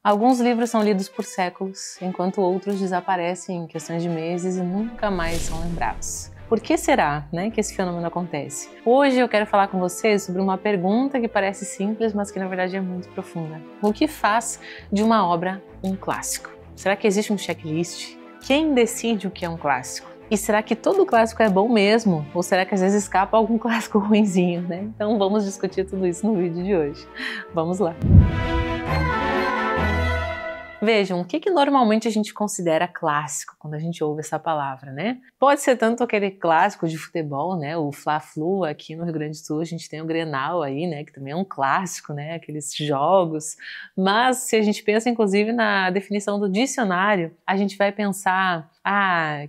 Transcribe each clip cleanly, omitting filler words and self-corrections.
Alguns livros são lidos por séculos, enquanto outros desaparecem em questões de meses e nunca mais são lembrados. Por que será, que esse fenômeno acontece? Hoje eu quero falar com vocês sobre uma pergunta que parece simples, mas que na verdade é muito profunda. O que faz de uma obra um clássico? Será que existe um checklist? Quem decide o que é um clássico? E será que todo clássico é bom mesmo? Ou será que às vezes escapa algum clássico ruinzinho, Então vamos discutir tudo isso no vídeo de hoje. Vamos lá! Vejam, o que normalmente a gente considera clássico quando a gente ouve essa palavra, Pode ser tanto aquele clássico de futebol, o Fla-Flu. Aqui no Rio Grande do Sul a gente tem o Grenal aí, que também é um clássico, aqueles jogos. Mas se a gente pensa inclusive na definição do dicionário, a gente vai pensar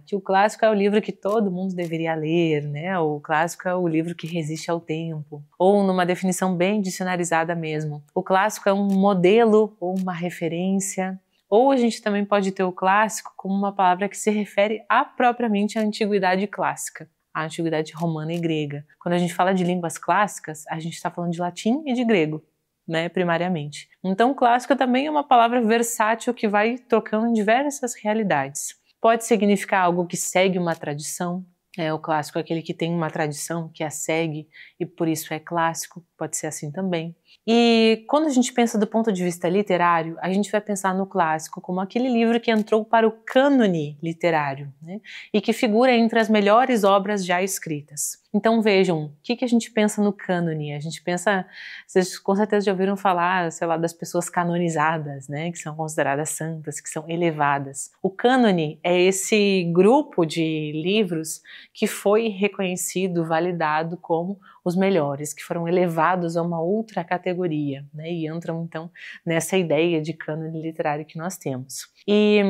que o clássico é o livro que todo mundo deveria ler, O clássico é o livro que resiste ao tempo. Ou numa definição bem dicionarizada mesmo, o clássico é um modelo ou uma referência. Ou a gente também pode ter o clássico como uma palavra que se refere propriamente à antiguidade clássica, à antiguidade romana e grega. Quando a gente fala de línguas clássicas, a gente está falando de latim e de grego, primariamente. Então, clássico também é uma palavra versátil que vai trocando em diversas realidades. Pode significar algo que segue uma tradição. O clássico é aquele que tem uma tradição, que a segue e por isso é clássico, pode ser assim também. E quando a gente pensa do ponto de vista literário, a gente vai pensar no clássico como aquele livro que entrou para o cânone literário, E que figura entre as melhores obras já escritas. Então vejam, o que a gente pensa no cânone? A gente pensa, vocês com certeza já ouviram falar, das pessoas canonizadas, que são consideradas santas, que são elevadas. O cânone é esse grupo de livros que foi reconhecido, validado como os melhores, que foram elevados a uma outra categoria, e entram então nessa ideia de cânone literário que nós temos. E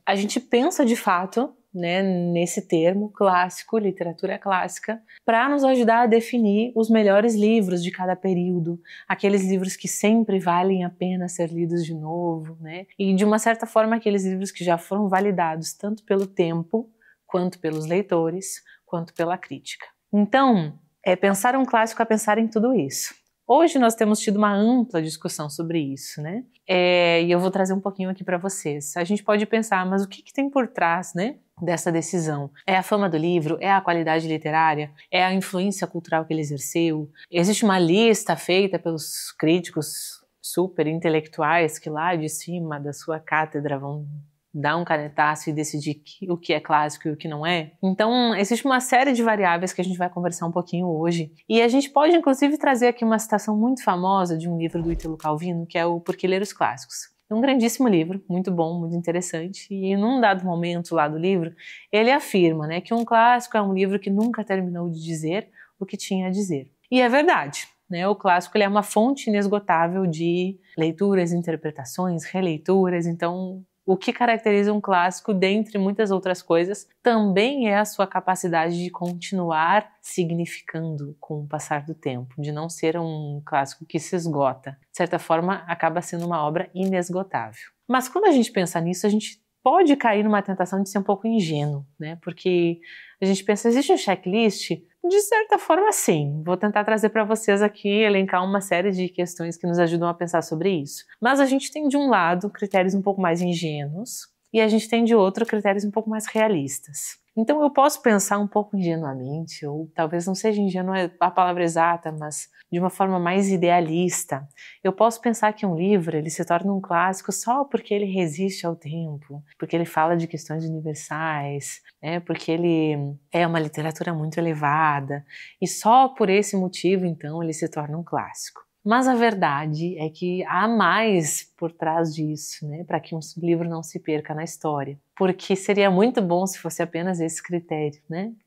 a gente pensa de fato, nesse termo clássico, literatura clássica, para nos ajudar a definir os melhores livros de cada período, aqueles livros que sempre valem a pena ser lidos de novo, E de uma certa forma aqueles livros que já foram validados tanto pelo tempo, quanto pelos leitores, quanto pela crítica. Então, pensar um clássico é pensar em tudo isso. Hoje nós temos tido uma ampla discussão sobre isso, e eu vou trazer um pouquinho aqui para vocês. A gente pode pensar, mas o que tem por trás, dessa decisão? É a fama do livro? É a qualidade literária? É a influência cultural que ele exerceu? Existe uma lista feita pelos críticos super intelectuais que lá de cima da sua cátedra vão dar um canetaço e decidir o que é clássico e o que não é? Então, existe uma série de variáveis que a gente vai conversar um pouquinho hoje. E a gente pode, inclusive, trazer aqui uma citação muito famosa de um livro do Ítalo Calvino, que é o Por que Ler os Clássicos. É um grandíssimo livro, muito bom, muito interessante. E num dado momento lá do livro, ele afirma, que um clássico é um livro que nunca terminou de dizer o que tinha a dizer. E é verdade. O clássico ele é uma fonte inesgotável de leituras, interpretações, releituras. Então, o que caracteriza um clássico, dentre muitas outras coisas, também é a sua capacidade de continuar significando com o passar do tempo, de não ser um clássico que se esgota. De certa forma, acaba sendo uma obra inesgotável. Mas quando a gente pensa nisso, a gente pode cair numa tentação de ser um pouco ingênuo, Porque a gente pensa, existe um checklist? De certa forma, sim. Vou tentar trazer para vocês aqui, elencar uma série de questões que nos ajudam a pensar sobre isso. Mas a gente tem de um lado critérios um pouco mais ingênuos e a gente tem de outro critérios um pouco mais realistas. Então eu posso pensar um pouco ingenuamente, ou talvez não seja ingênuo a palavra exata, mas de uma forma mais idealista. Eu posso pensar que um livro ele se torna um clássico só porque ele resiste ao tempo, porque ele fala de questões universais, porque ele é uma literatura muito elevada, e só por esse motivo, então, ele se torna um clássico. Mas a verdade é que há mais por trás disso, para que um livro não se perca na história. Porque seria muito bom se fosse apenas esse critério,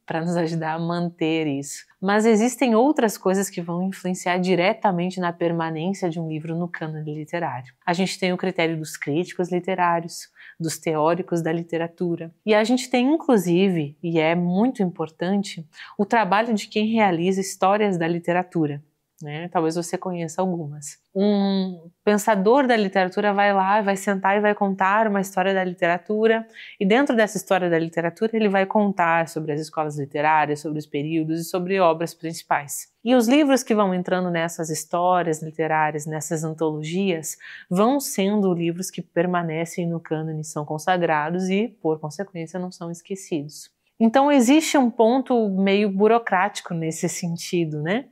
para nos ajudar a manter isso. Mas existem outras coisas que vão influenciar diretamente na permanência de um livro no cânone literário. A gente tem o critério dos críticos literários, dos teóricos da literatura. E a gente tem, inclusive, e é muito importante, o trabalho de quem realiza histórias da literatura. né? Talvez você conheça algumas. Um pensador da literatura vai lá, vai sentar e vai contar uma história da literatura, e dentro dessa história da literatura ele vai contar sobre as escolas literárias, sobre os períodos e sobre obras principais. E os livros que vão entrando nessas histórias literárias, nessas antologias, vão sendo livros que permanecem no cânone, são consagrados e, por consequência, não são esquecidos. Então existe um ponto meio burocrático nesse sentido, né?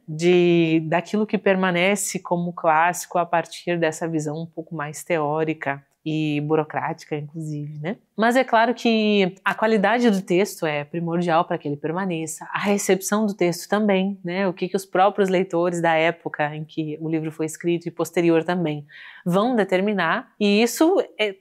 Daquilo que permanece como clássico a partir dessa visão um pouco mais teórica e burocrática, inclusive, né? Mas é claro que a qualidade do texto é primordial para que ele permaneça, a recepção do texto também, né? O que os próprios leitores da época em que o livro foi escrito e posterior também vão determinar, e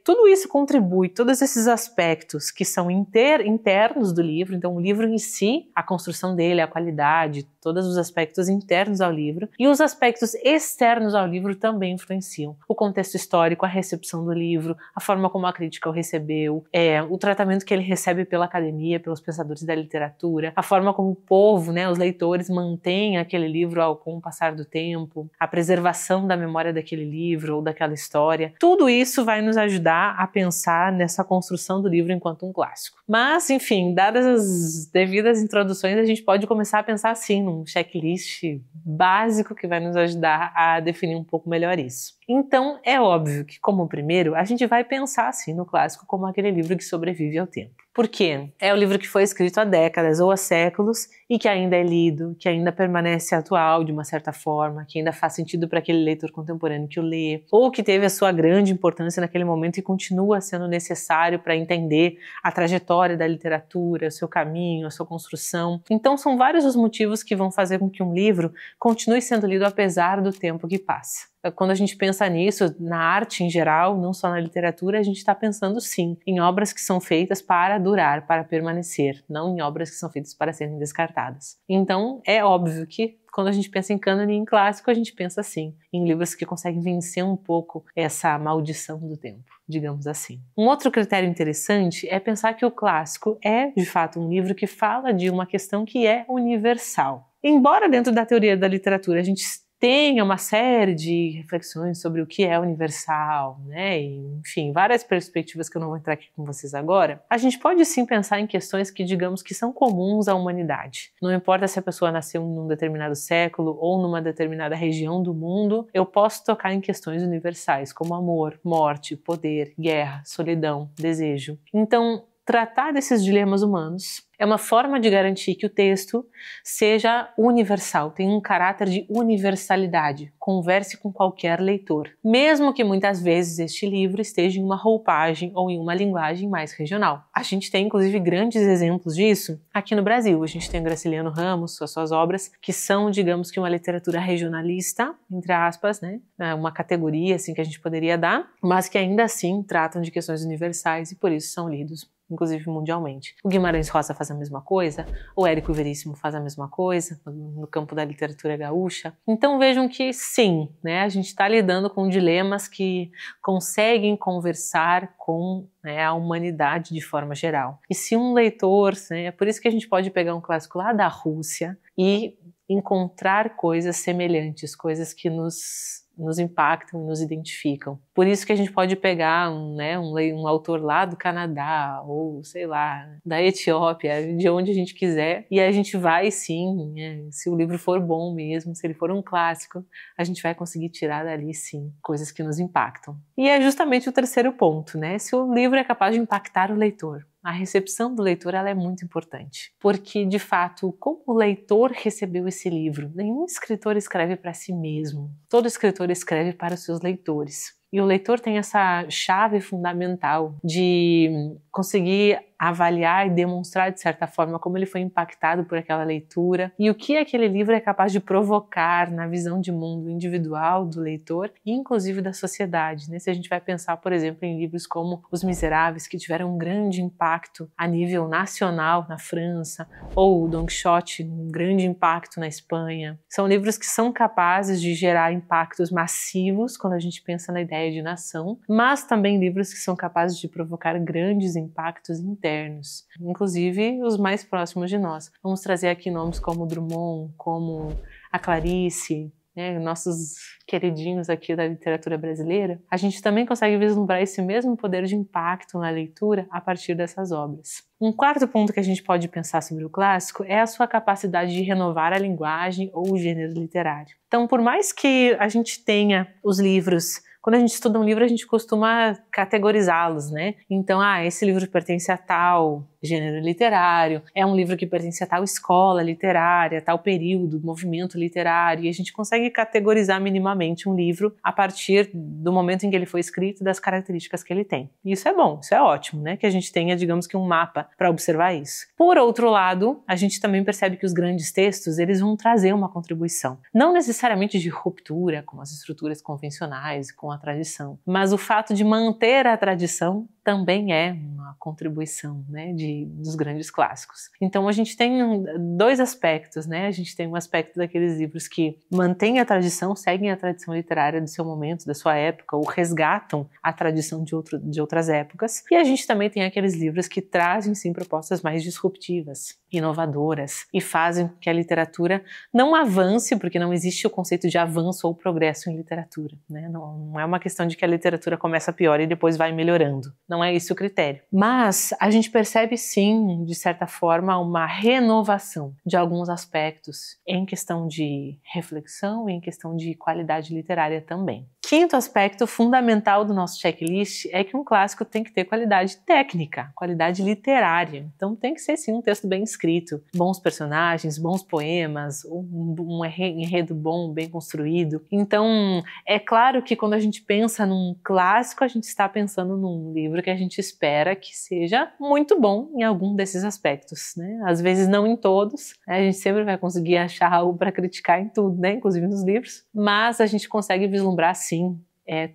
tudo isso contribui, todos esses aspectos que são internos do livro, então o livro em si, a construção dele, a qualidade, todos os aspectos internos ao livro, e os aspectos externos ao livro também influenciam. O contexto histórico, a recepção do livro, a forma como a crítica o recebeu, o tratamento que ele recebe pela academia, pelos pensadores da literatura, a forma como o povo, né, os leitores mantêm aquele livro com o passar do tempo, a preservação da memória daquele livro ou daquela história. Tudo isso vai nos ajudar a pensar nessa construção do livro enquanto um clássico. Mas, enfim, dadas as devidas introduções, a gente pode começar a pensar assim, num checklist básico que vai nos ajudar a definir um pouco melhor isso. Então, é óbvio que, como primeiro, a gente vai pensar assim no clássico como aquele livro que sobrevive ao tempo. Por quê? É o livro que foi escrito há décadas ou há séculos e que ainda é lido, que ainda permanece atual de uma certa forma, que ainda faz sentido para aquele leitor contemporâneo que o lê, ou que teve a sua grande importância naquele momento e continua sendo necessário para entender a trajetória da literatura, o seu caminho, a sua construção. Então são vários os motivos que vão fazer com que um livro continue sendo lido apesar do tempo que passa. Quando a gente pensa nisso, na arte em geral, não só na literatura, a gente está pensando sim em obras que são feitas para durar, para permanecer, não em obras que são feitas para serem descartadas. Então é óbvio que quando a gente pensa em cânone e em clássico, a gente pensa assim, em livros que conseguem vencer um pouco essa maldição do tempo, digamos assim. Um outro critério interessante é pensar que o clássico é, de fato, um livro que fala de uma questão que é universal. Embora dentro da teoria da literatura a gente tenha uma série de reflexões sobre o que é universal, né? E, enfim, várias perspectivas que eu não vou entrar aqui com vocês agora, a gente pode sim pensar em questões que, digamos, que são comuns à humanidade. Não importa se a pessoa nasceu num determinado século ou numa determinada região do mundo, eu posso tocar em questões universais, como amor, morte, poder, guerra, solidão, desejo. Então, tratar desses dilemas humanos é uma forma de garantir que o texto seja universal, tenha um caráter de universalidade, converse com qualquer leitor, mesmo que muitas vezes este livro esteja em uma roupagem ou em uma linguagem mais regional. A gente tem inclusive grandes exemplos disso aqui no Brasil. A gente tem o Graciliano Ramos, as suas obras, que são, digamos que uma literatura regionalista, entre aspas, né? Uma categoria assim que a gente poderia dar, mas que ainda assim tratam de questões universais e por isso são lidos inclusive mundialmente. O Guimarães Rosa faz a mesma coisa, o Érico Veríssimo faz a mesma coisa no campo da literatura gaúcha. Então vejam que sim, né, a gente está lidando com dilemas que conseguem conversar com, né, a humanidade de forma geral. E se um leitor, né, é por isso que a gente pode pegar um clássico lá da Rússia e encontrar coisas semelhantes, coisas que nos impactam e nos identificam. Por isso que a gente pode pegar um autor lá do Canadá ou, sei lá, da Etiópia, de onde a gente quiser, e a gente vai sim, se o livro for bom mesmo, se ele for um clássico, a gente vai conseguir tirar dali sim coisas que nos impactam. E é justamente o terceiro ponto, né? Se o livro é capaz de impactar o leitor. A recepção do leitor ela é muito importante, porque, de fato, como o leitor recebeu esse livro? Nenhum escritor escreve para si mesmo. Todo escritor escreve para os seus leitores. E o leitor tem essa chave fundamental de conseguir avaliar e demonstrar, de certa forma, como ele foi impactado por aquela leitura e o que aquele livro é capaz de provocar na visão de mundo individual do leitor e, inclusive, da sociedade, né? Se a gente vai pensar, por exemplo, em livros como Os Miseráveis, que tiveram um grande impacto a nível nacional na França, ou Don Quixote, um grande impacto na Espanha. São livros que são capazes de gerar impactos massivos quando a gente pensa na ideia de nação, mas também livros que são capazes de provocar grandes impactos internos, inclusive os mais próximos de nós. Vamos trazer aqui nomes como Drummond, como a Clarice, né, nossos queridinhos aqui da literatura brasileira, a gente também consegue vislumbrar esse mesmo poder de impacto na leitura a partir dessas obras. Um quarto ponto que a gente pode pensar sobre o clássico é a sua capacidade de renovar a linguagem ou o gênero literário. Então, por mais que a gente tenha os livros, quando a gente estuda um livro, a gente costuma categorizá-los, né? Então, esse livro pertence a tal gênero literário, é um livro que pertence a tal escola literária, tal período, movimento literário, e a gente consegue categorizar minimamente um livro a partir do momento em que ele foi escrito e das características que ele tem. E isso é bom, isso é ótimo, né? Que a gente tenha, digamos que um mapa para observar isso. Por outro lado, a gente também percebe que os grandes textos, eles vão trazer uma contribuição. Não necessariamente de ruptura com as estruturas convencionais, com a tradição, mas o fato de manter a tradição também é uma contribuição, né, dos grandes clássicos. Então a gente tem dois aspectos, né? A gente tem um aspecto daqueles livros que mantêm a tradição, seguem a tradição literária do seu momento, da sua época, ou resgatam a tradição de outras épocas. E a gente também tem aqueles livros que trazem, sim, propostas mais disruptivas, inovadoras, e fazem que a literatura não avance, porque não existe o conceito de avanço ou progresso em literatura, né? Não é uma questão de que a literatura começa pior e depois vai melhorando. Não é esse o critério. Mas a gente percebe sim, de certa forma, uma renovação de alguns aspectos em questão de reflexão e em questão de qualidade literária também. Quinto aspecto fundamental do nosso checklist é que um clássico tem que ter qualidade técnica, qualidade literária. Então tem que ser sim um texto bem escrito, bons personagens, bons poemas, um enredo bom, bem construído. Então é claro que quando a gente pensa num clássico, a gente está pensando num livro que a gente espera que seja muito bom em algum desses aspectos, né? Às vezes não em todos, né? A gente sempre vai conseguir achar algo para criticar em tudo, né? Inclusive nos livros, mas a gente consegue vislumbrar sim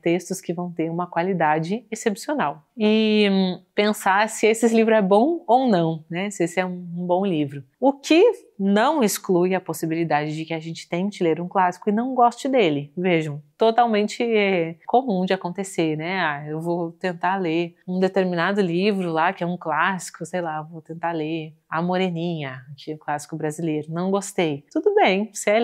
textos que vão ter uma qualidade excepcional. E pensar se esse livro é bom ou não, né? Se esse é um bom livro. O que não exclui a possibilidade de que a gente tente ler um clássico e não goste dele. Vejam, totalmente comum de acontecer, né? Eu vou tentar ler um determinado livro lá, que é um clássico, sei lá, vou tentar ler A Moreninha, que é um clássico brasileiro. Não gostei. Tudo bem, você é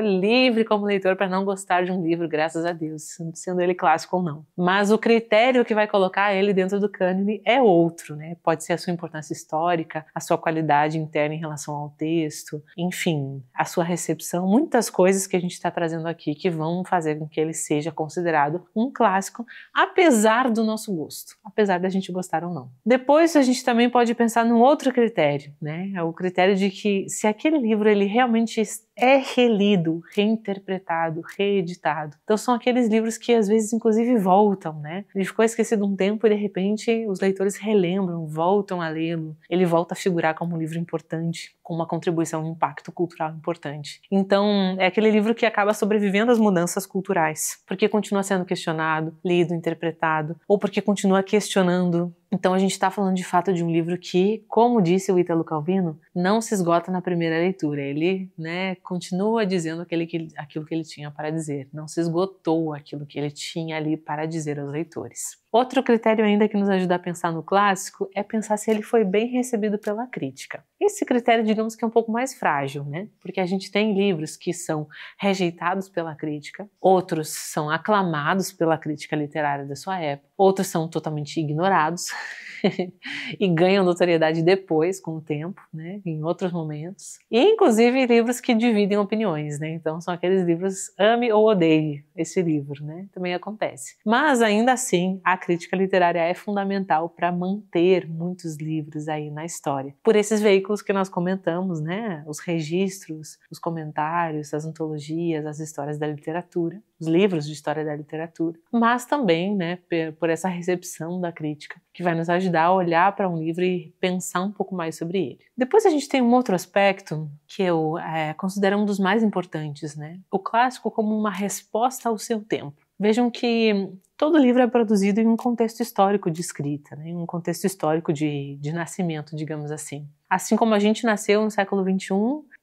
livre como leitor para não gostar de um livro, graças a Deus, sendo ele clássico ou não. Mas o critério que vai colocar ele dentro do cânone é outro, né? Pode ser a sua importância histórica, a sua qualidade interna em relação ao texto, enfim, a sua recepção, muitas coisas que a gente está trazendo aqui que vão fazer com que ele seja considerado um clássico, apesar do nosso gosto, apesar da gente gostar ou não. Depois a gente também pode pensar num outro critério, né? É o critério de que se aquele livro ele realmente é relido, reinterpretado, reeditado. Então são aqueles livros que às vezes inclusive voltam, né? Ele ficou esquecido um tempo e de repente os leitores relembram, voltam a lê-lo. Ele volta a figurar como um livro importante, com uma contribuição, um impacto cultural importante. Então é aquele livro que acaba sobrevivendo às mudanças culturais, porque continua sendo questionado, lido, interpretado, ou porque continua questionando. Então a gente está falando de fato de um livro que, como disse o Ítalo Calvino, não se esgota na primeira leitura. Ele, né, continua dizendo aquilo que ele tinha para dizer. Não se esgotou aquilo que ele tinha ali para dizer aos leitores. Outro critério ainda que nos ajuda a pensar no clássico é pensar se ele foi bem recebido pela crítica. Esse critério, digamos que é um pouco mais frágil, né? Porque a gente tem livros que são rejeitados pela crítica, outros são aclamados pela crítica literária da sua época, outros são totalmente ignorados e ganham notoriedade depois, com o tempo, né? Em outros momentos. E inclusive livros que dividem opiniões, né? Então são aqueles livros ame ou odeie esse livro, né? Também acontece. Mas ainda assim, a crítica literária é fundamental para manter muitos livros aí na história. Por esses veículos que nós comentamos, né? Os registros, os comentários, as antologias, as histórias da literatura, os livros de história da literatura, mas também, né, por essa recepção da crítica, que vai nos ajudar a olhar para um livro e pensar um pouco mais sobre ele. Depois a gente tem um outro aspecto que eu considero um dos mais importantes, né? O clássico como uma resposta ao seu tempo. Vejam que todo livro é produzido em um contexto histórico de escrita, né? Em um contexto histórico de nascimento, digamos assim. Assim como a gente nasceu no século XXI,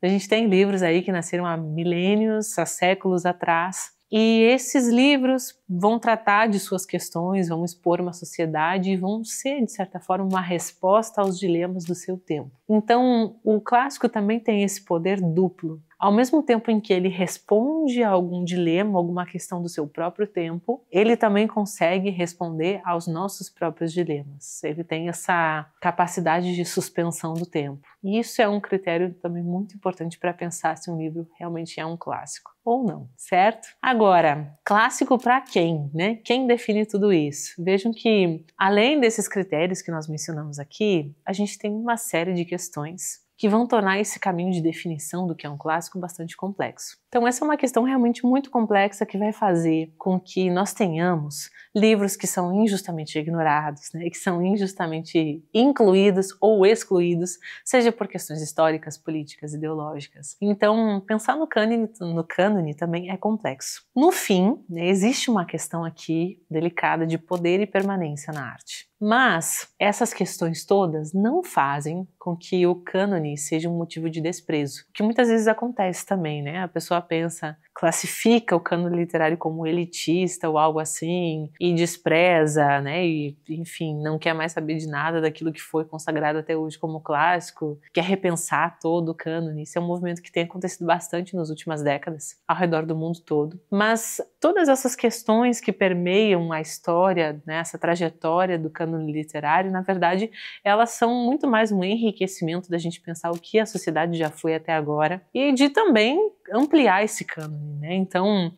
a gente tem livros aí que nasceram há milênios, há séculos atrás. E esses livros vão tratar de suas questões, vão expor uma sociedade e vão ser, de certa forma, uma resposta aos dilemas do seu tempo. Então, o clássico também tem esse poder duplo. ao mesmo tempo em que ele responde a algum dilema, alguma questão do seu próprio tempo, ele também consegue responder aos nossos próprios dilemas. Ele tem essa capacidade de suspensão do tempo. E isso é um critério também muito importante para pensar se um livro realmente é um clássico ou não, certo? Agora, clássico para quem, né? Quem define tudo isso? Vejam que, além desses critérios que nós mencionamos aqui, a gente tem uma série de questões que vão tornar esse caminho de definição do que é um clássico bastante complexo. Então essa é uma questão realmente muito complexa que vai fazer com que nós tenhamos livros que são injustamente ignorados, né, que são injustamente incluídos ou excluídos, seja por questões históricas, políticas, ideológicas. Então pensar no cânone também é complexo. No fim, né, existe uma questão aqui delicada de poder e permanência na arte. Mas essas questões todas não fazem com que o cânone seja um motivo de desprezo, que muitas vezes acontece também, né? A pessoa pensa, classifica o cânone literário como elitista ou algo assim e despreza, né? E, enfim, não quer mais saber de nada daquilo que foi consagrado até hoje como clássico, quer repensar todo o cânone. Isso é um movimento que tem acontecido bastante nas últimas décadas, ao redor do mundo todo. Mas todas essas questões que permeiam a história, né, essa trajetória do cânone literário, na verdade, elas são muito mais um enriquecimento da gente pensar o que a sociedade já foi até agora e de também ampliar esse cânone, né? Então,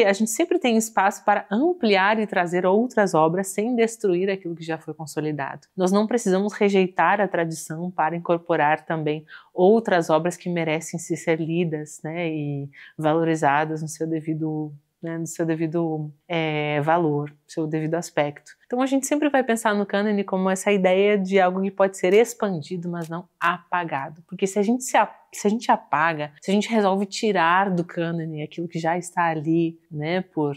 a gente sempre tem espaço para ampliar e trazer outras obras sem destruir aquilo que já foi consolidado. Nós não precisamos rejeitar a tradição para incorporar também outras obras que merecem ser lidas, né, e valorizadas no seu devido valor, seu devido aspecto. Então a gente sempre vai pensar no cânone como essa ideia de algo que pode ser expandido, mas não apagado. Porque se a gente apaga, se a gente resolve tirar do cânone aquilo que já está ali, né, por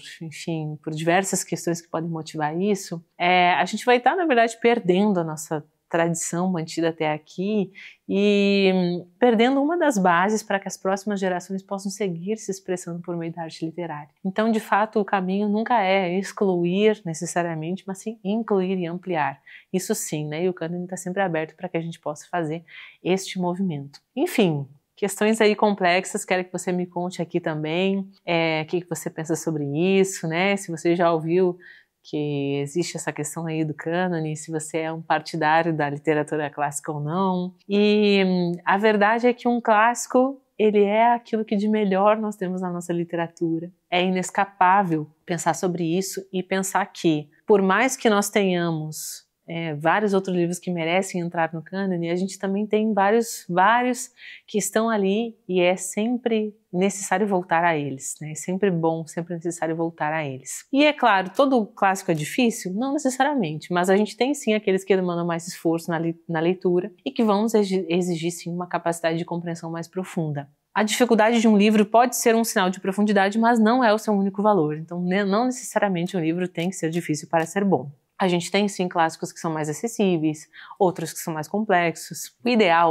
diversas questões que podem motivar isso, a gente vai estar, na verdade, perdendo a nossa tradição mantida até aqui e perdendo uma das bases para que as próximas gerações possam seguir se expressando por meio da arte literária. Então, de fato, o caminho nunca é excluir necessariamente, mas sim incluir e ampliar. Isso sim, né? E o cânone está sempre aberto para que a gente possa fazer este movimento. Enfim, questões aí complexas, quero que você me conte aqui também, o que você pensa sobre isso, né? Se você já ouviu que existe essa questão aí do cânone, se você é um partidário da literatura clássica ou não. E a verdade é que um clássico, ele é aquilo que de melhor nós temos na nossa literatura. É inescapável pensar sobre isso e pensar que, por mais que nós tenhamos vários outros livros que merecem entrar no cânone, a gente também tem vários que estão ali e é sempre necessário voltar a eles, né? É sempre bom, sempre necessário voltar a eles. E é claro, todo clássico é difícil? Não necessariamente, mas a gente tem sim aqueles que demandam mais esforço na leitura e que vão exigir sim uma capacidade de compreensão mais profunda. A dificuldade de um livro pode ser um sinal de profundidade, mas não é o seu único valor. Então, não necessariamente um livro tem que ser difícil para ser bom. A gente tem sim clássicos que são mais acessíveis, outros que são mais complexos.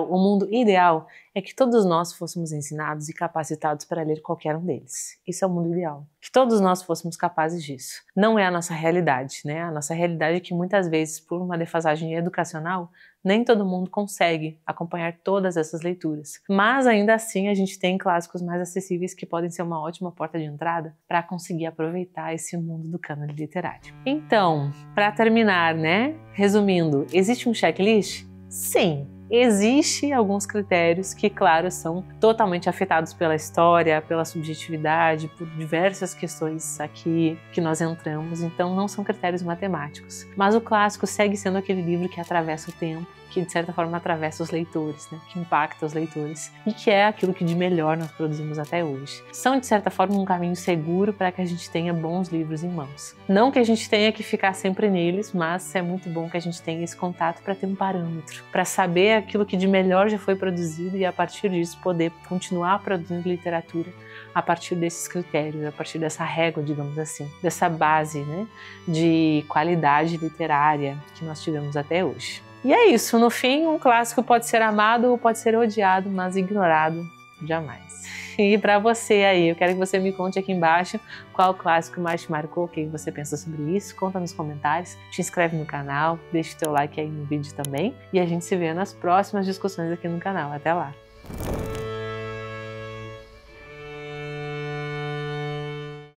O mundo ideal é que todos nós fôssemos ensinados e capacitados para ler qualquer um deles. Isso é o mundo ideal. Que todos nós fôssemos capazes disso. Não é a nossa realidade, né? A nossa realidade é que muitas vezes, por uma defasagem educacional, nem todo mundo consegue acompanhar todas essas leituras. Mas ainda assim a gente tem clássicos mais acessíveis que podem ser uma ótima porta de entrada para conseguir aproveitar esse mundo do cânone literário. Então, para terminar, né? Resumindo, existe um checklist? Sim! Existem alguns critérios que, claro, são totalmente afetados pela história, pela subjetividade, por diversas questões aqui que nós entramos, então não são critérios matemáticos. Mas o clássico segue sendo aquele livro que atravessa o tempo, que de certa forma atravessa os leitores, né? Que impacta os leitores e que é aquilo que de melhor nós produzimos até hoje. São de certa forma um caminho seguro para que a gente tenha bons livros em mãos. Não que a gente tenha que ficar sempre neles, mas é muito bom que a gente tenha esse contato para ter um parâmetro, para saber aquilo que de melhor já foi produzido e a partir disso poder continuar produzindo literatura a partir desses critérios, a partir dessa régua, digamos assim, dessa base, né, de qualidade literária que nós tivemos até hoje. E é isso, no fim, um clássico pode ser amado ou pode ser odiado, mas ignorado jamais. E para você aí, eu quero que você me conte aqui embaixo qual clássico mais te marcou, o que você pensa sobre isso, conta nos comentários, te inscreve no canal, deixa o teu like aí no vídeo também e a gente se vê nas próximas discussões aqui no canal. Até lá!